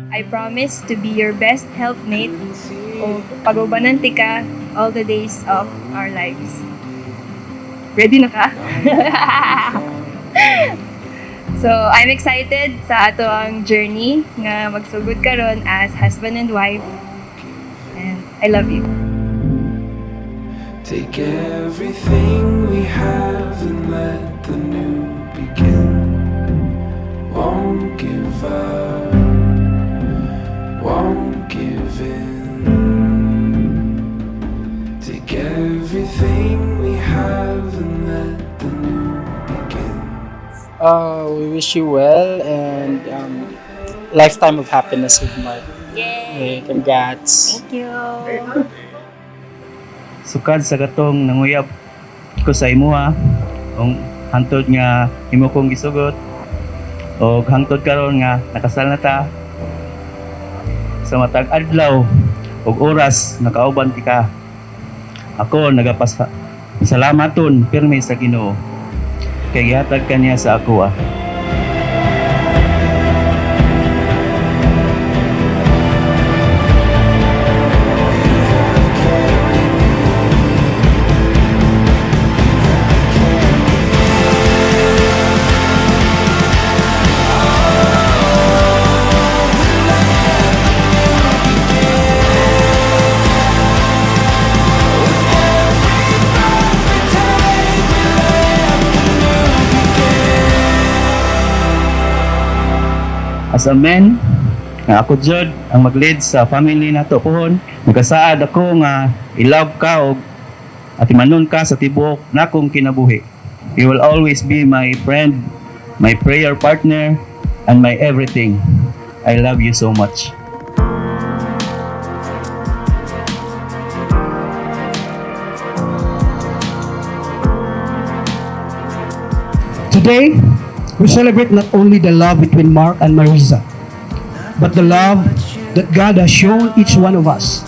I promise to be your best helpmate o pag-ubananti ka all the days of our lives. Ready na ka? So, I'm excited sa ato ang journey nga magsugod karon as husband and wife. And I love you. Take everything we have and let the new begin. Won't give up, won't give in. Take everything we have and let the new begin. We wish you well and lifetime of happiness with Mark. Yay! Congrats. Thank you! Sukad sa gatong nanguyab ko sa imuha kung hantod nga imo kong gisugot o hangtod karon nga nakasal na ta sa matag adlaw ug oras nakauban ti ka. Ako salamaton pirmi sa Ginoo kay gihatag kaniya sa ako. As a man, nga ako jud ang mag-lead sa family nato pohon, nagasaad ako nga i-love ka og at imanon ka sa tibuok nakong kinabuhi. You will always be my friend, my prayer partner, and my everything. I love you so much. Today, we celebrate not only the love between Mark and Marisa, but the love that God has shown each one of us.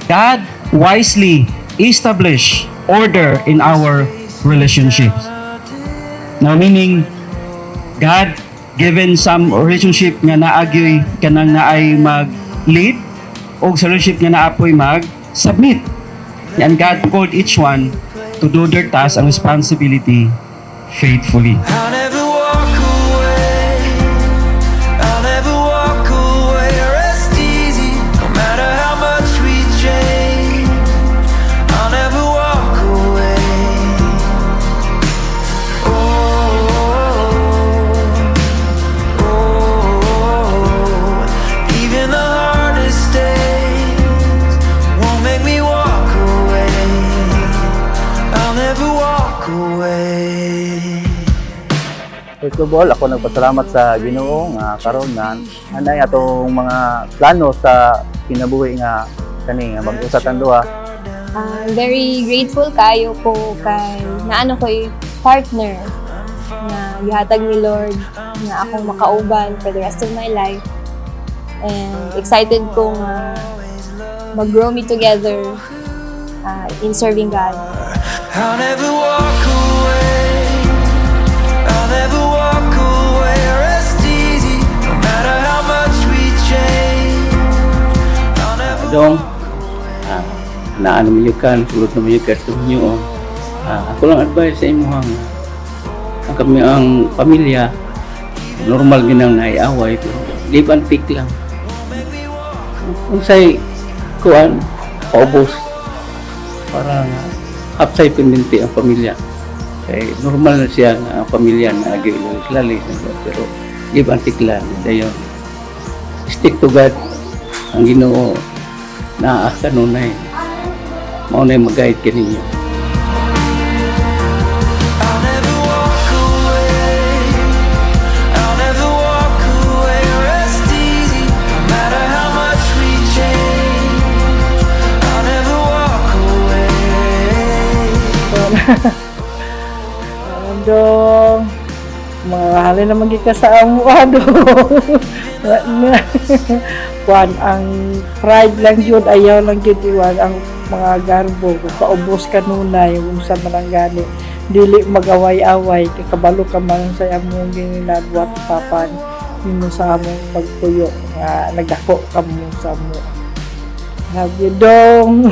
God wisely establish order in our relationships. Now meaning, God given some relationship nga naagyoy kanang naay mag-lead o sa relationship nga naapoy mag-submit. And God called each one to do their task and responsibility faithfully. I'll never walk away, I'll never walk away, rest easy, no matter how much we change. I'll never walk away. Oh, oh, oh, even the hardest days won't make me walk away. I'll never walk away. First of all, ako nagpasalamat sa Ginoo nga karon nga anay atong mga plano sa kinabuhi nga kani nga mag-usatan duha. Very grateful kayo ko kay naano ko'y partner na gihatag ni Lord na akong makauban for the rest of my life. And excited kong mag-grow me together in serving God. I'll never walk away, I'll never walk away, rest easy, no matter how much we change. I'll never Dong, naano mo yung kan, sulot naman yung kasto nyo. Ako lang advice sa imo ang kami ang pamilya, normal ginang naiaway, pero give and take lang. Kung sa'y kuan, paubos, para upside pendente ang pamilya. Kaya normal na siya ang pamilya na agi-lalis, pero give and take lang. Dayon, stick to God, ang Ginoo na kanunay. Maunay mag-guide ka ninyo. I'll never walk away, I'll never walk away, rest easy, no matter how much we change. I'll never walk away. Dong, mahalin naman kita sa amuha dong. Kuan ang pride lang yun, ayaw lang yun iwan ang mga garbo. Kung paubos ka nunay, kung sa mananggani, dili magaway-away, kakabalo ka man sa among ginadwat papan. nimo sa among pagpuyo nga nagdako kamo sa amo. Love you, Dong.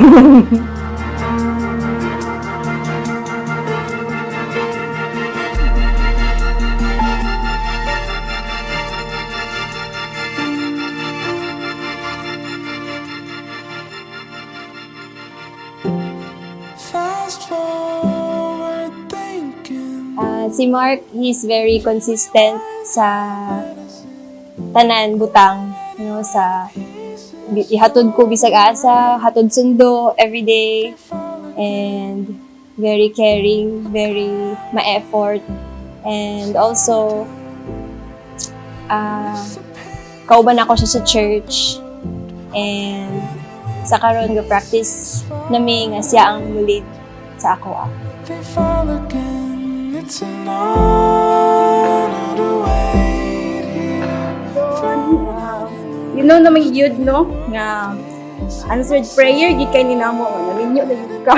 Fast forward thinking. Si Mark, he's very consistent sa tanan butang, sa ihatod ko bisag asa, hatod sundo everyday, and very caring, very ma-effort, and also kauban ako siya sa church, and sa karon ga practice nami nga siya ang lead sa ako. They fall again. It's an honor to wait here. You know naman yun, no? Nga answered prayer, di kay ninamo. Naminyo na yun ka.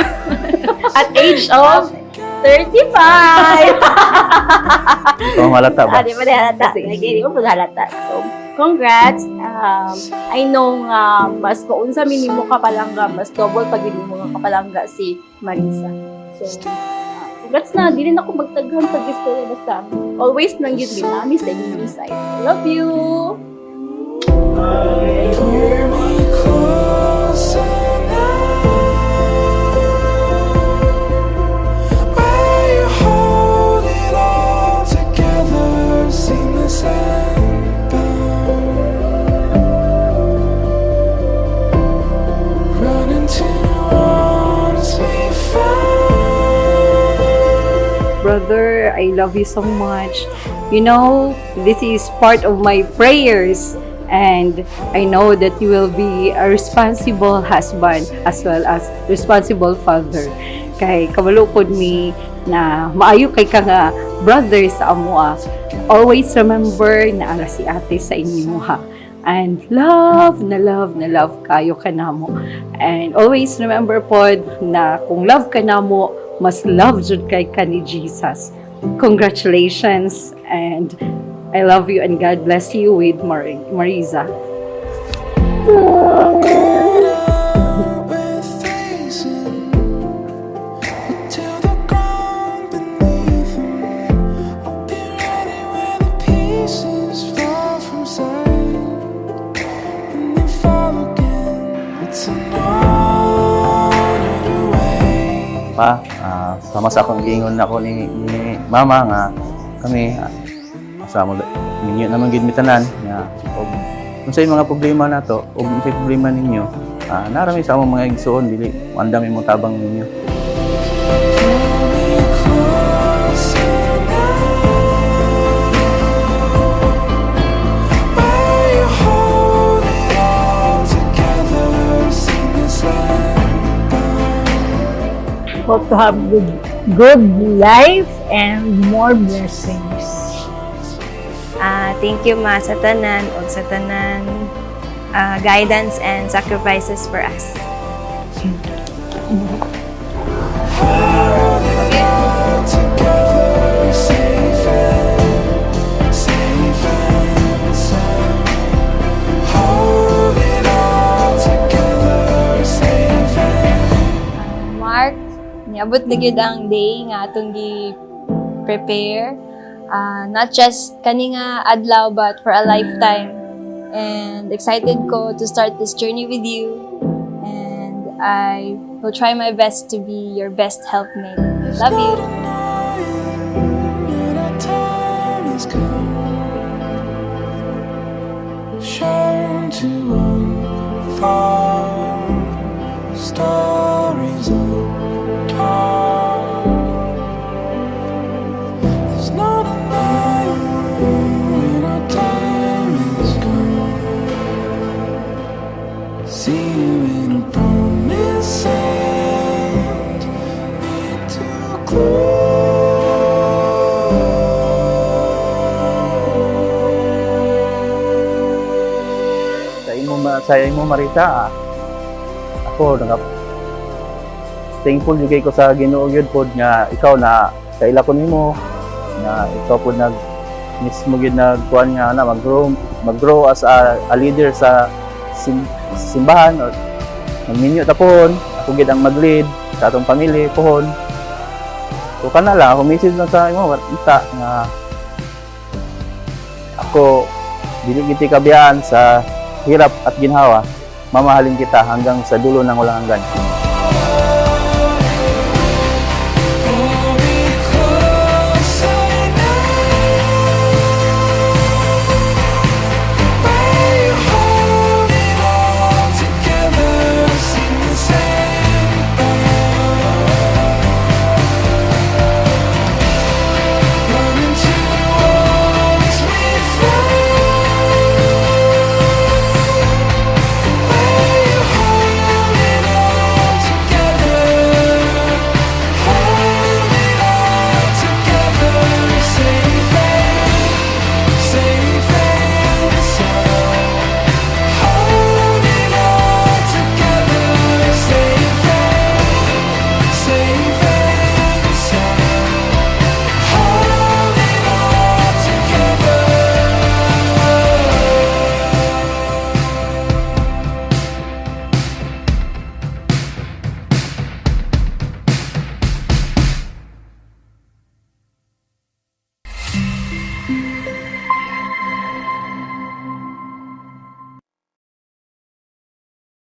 At age of 35! Ikaw ang halata ba? Di ba di halata? Sige, di mo pa halata. So, congrats. I know nga, mas kaunsa minimo kapalangga, mas double pag minimo nga kapalangga si Marisa. So, congrats na. Di rin ako magtaghan pag istorya. Basta, always nang yun din namin sa inyong side. Love you! Pull me closer now. Where you hold it all together, seamless and bound. Run into arms we found. Brother, I love you so much. You know, this is part of my prayers. And I know that you will be a responsible husband as well as responsible father. Kay kabalukod mi na maayo kay ka nga brother sa amoa. Always remember na ara si ate sa inyo ha. And love kayo kanamo. And always remember pod na kung love ka namo, mas love jud kay ka ni Jesus. Congratulations and I love you and God bless you with Marisa. With facing till the ground beneath them. I'll be ready when the pieces fall from sight and they fall again. It's an honor to wait. Pa, sama sa akong giingon ako ni mama nga kami sa mo ninyo naman gid mitanan nga og unsay mga problema nato og unsay problema ninyo narami sa among mga igsoon dili andam imong tabang ninyo. Pull me closer now. Where you hold it all together, seamless and bound. Hope to have good life and more blessings. Thank you, Ma, sa tanan o sa tanan guidance and sacrifices for us. Hold it all together, safe and sound. Hold it all together, safe and Mark, niabot na gyud ang day nga atong gi-prepare. Not just kani nga adlaw but for a lifetime. And excited ko to start this journey with you. And I will try my best to be your best helpmate. Love you. when our time has come, shown to unfold stories untold. There's not a night when our time is gone. See you in a promised land, need to Sa imo Marisa ako thankful jud ko sa Ginoo gyud pod nga ikaw na kaila ko nimo na ikaw pod mismo gid nagkuan nga na mag-grow as a leader sa simbahan or magminyo ta pohon, ako gid ang mag-lead sa atong pamilya pohon. So kana lang ako message na sa imo kita nga ako dili gid kabiyaan sa hirap at ginhawa, mamahalin kita hanggang sa dulo ng walang hanggan.